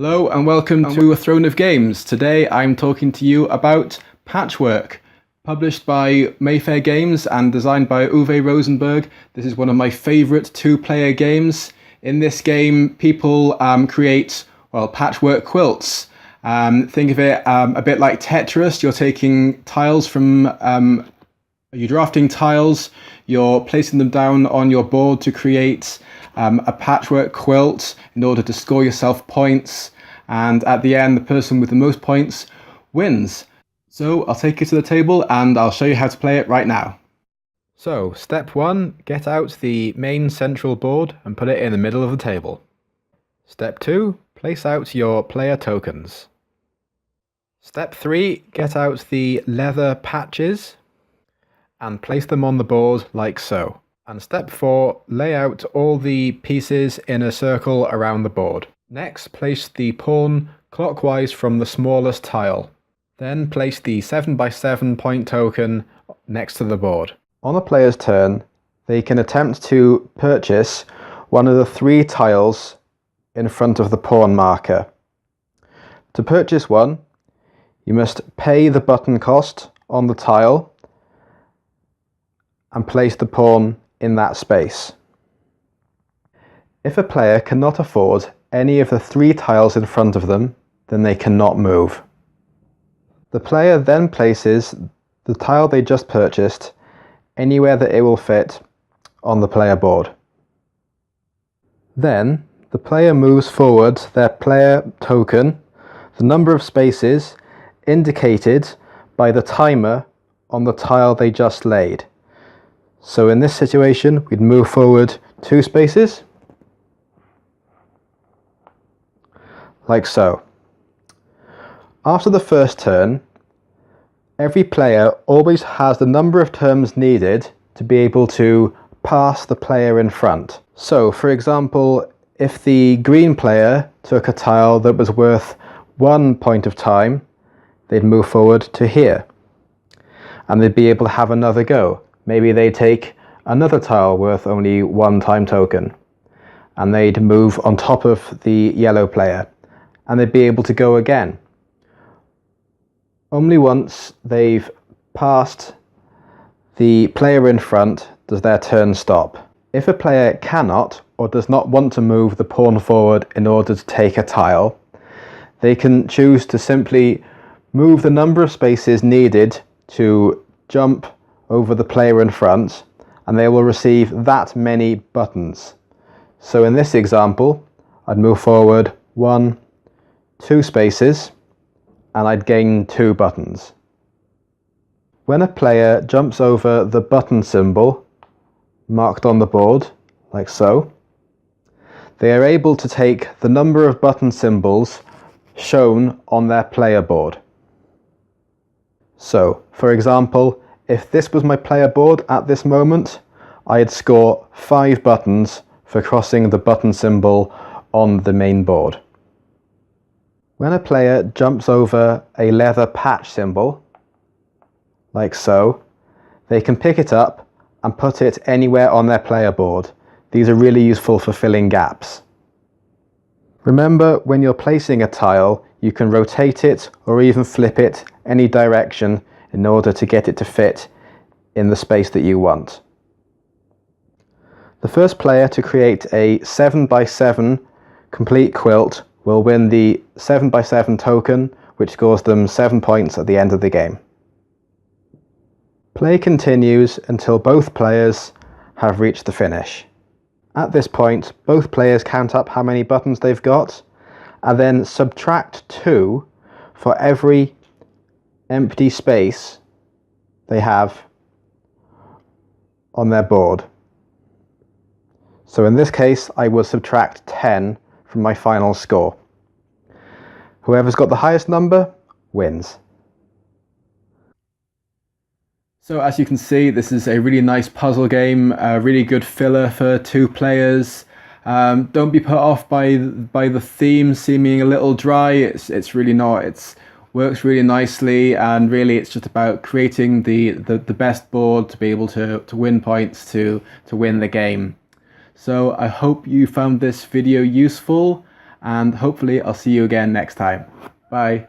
Hello and welcome to A Throne of Games. Today I'm talking to you about Patchwork. Published by Mayfair Games and designed by Uwe Rosenberg. This is one of my favourite two-player games. In this game, people create, patchwork quilts. Think of it a bit like Tetris. You're taking tiles from, you're drafting tiles, you're placing them down on your board to create a patchwork quilt in order to score yourself points, and at the end the person with the most points wins. So I'll take you to the table and I'll show you how to play it right now. So step 1, get out the main central board and put it in the middle of the table. Step 2, place out your player tokens. Step 3, get out the leather patches and place them on the board like so. And step 4, lay out all the pieces in a circle around the board. Next, place the pawn clockwise from the smallest tile. Then place the 7x7 point token next to the board. On a player's turn, they can attempt to purchase one of the 3 tiles in front of the pawn marker. To purchase one, you must pay the button cost on the tile and place the pawn in that space. If a player cannot afford any of the 3 tiles in front of them, then they cannot move. The player then places the tile they just purchased anywhere that it will fit on the player board. Then the player moves forward their player token the number of spaces indicated by the timer on the tile they just laid. So in this situation, we'd move forward 2 spaces, like so. After the first turn, every player always has the number of turns needed to be able to pass the player in front. So, for example, if the green player took a tile that was worth 1 point of time, they'd move forward to here, and they'd be able to have another go. Maybe they take another tile worth only 1 time token, and they'd move on top of the yellow player, and they'd be able to go again. Only once they've passed the player in front does their turn stop. If a player cannot or does not want to move the pawn forward in order to take a tile, they can choose to simply move the number of spaces needed to jump over the player in front, and they will receive that many buttons. So in this example, I'd move forward 1, 2 spaces, and I'd gain 2 buttons. When a player jumps over the button symbol marked on the board, like so, they are able to take the number of button symbols shown on their player board. So, for example, if this was my player board at this moment, I'd score 5 buttons for crossing the button symbol on the main board. When a player jumps over a leather patch symbol, like so, they can pick it up and put it anywhere on their player board. These are really useful for filling gaps. Remember, when you're placing a tile, you can rotate it or even flip it any direction in order to get it to fit in the space that you want. The first player to create a 7x7 complete quilt will win the 7x7 token, which scores them 7 points at the end of the game. Play continues until both players have reached the finish. At this point, both players count up how many buttons they've got, and then subtract 2 for every empty space they have on their board. So in this case, I will subtract 10 from my final score. Whoever's got the highest number wins. So as you can see, this is a really nice puzzle game, a really good filler for 2 players. Don't be put off by the theme seeming a little dry. It's really not. It works really nicely, and really it's just about creating the best board to be able to win points to win the game. So I hope you found this video useful, and hopefully I'll see you again next time. Bye.